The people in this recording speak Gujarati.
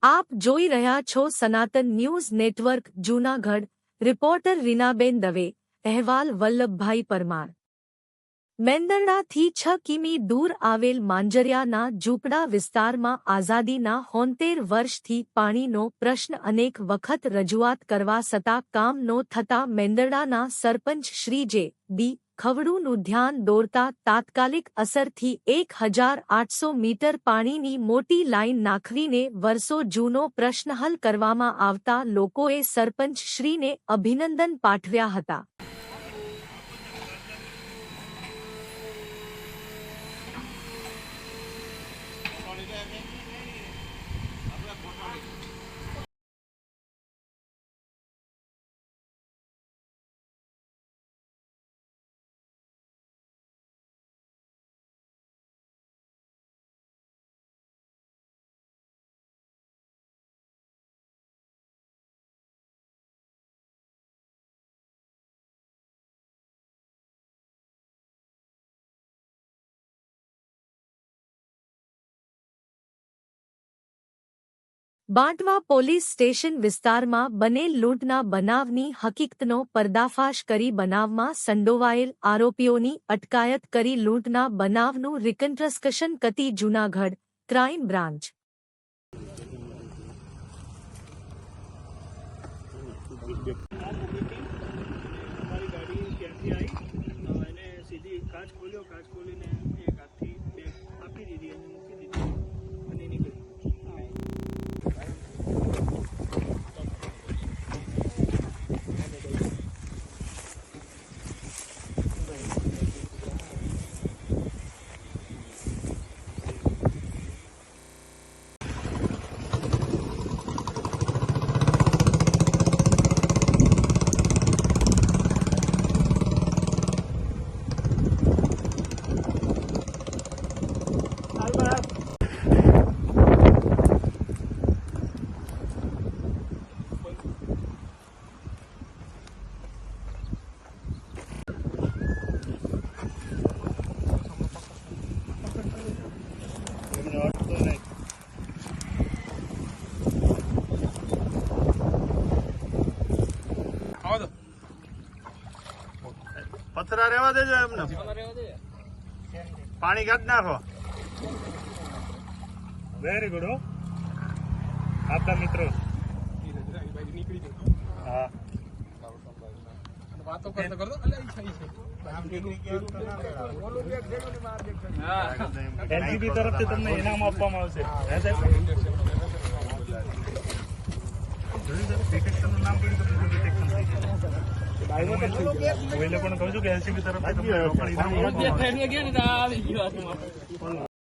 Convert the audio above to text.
આપ જોઈ રહ્યા છો સનાતન news network Junagadh. Reporter Reenaben Dave. અહેવાલ વલ્લભભાઈ પરમાર. મેંદરડાથી 6 કિમી દૂર આવેલ માંજરિયાના ઝૂંપડા વિસ્તારમાં આઝાદીના 73 વર્ષથી પાણીનો પ્રશ્ન અનેક વખત રજૂઆત કરવા છતાં કામ ન થતા મેંદરડાના સરપંચ શ્રી જે. બી. ખવડુનું ધ્યાન દોરતા તાત્કાલિક અસરથી 1800 મીટર પાણીની મોટી લાઇન નાખવીને વર્ષો જૂનો પ્રશ્ન હલ કરવામાં આવતા લોકોએ સરપંચ શ્રીને અભિનંદન પાઠવ્યા હતા. બાંટવા પોલીસ સ્ટેશન વિસ્તારમાં બનેલ લૂંટના બનાવની હકીકતનો પર્દાફાશ કરી બનાવમાં સંડોવાયેલ આરોપીઓની અટકાયત કરી લૂંટના બનાવનું રિકન્સ્ટ્રક્શન કરતી જૂનાગઢ ક્રાઇમ બ્રાન્ચ. પથરા રહેવા દેજો, એમને પાણી કાઢી નાખો. Very good. આપણા મિત્રો હા એલજીબી તરફથી તમને ઇનામ આપવામાં આવશે. ડિટેક્શનનું નામ પડ્યું તો ડિટેક્શન થઈ જાય. હું એ લોકોને કહું છું કે એલસીબી તરફથી તમને ઇનામ આપવામાં આવશે.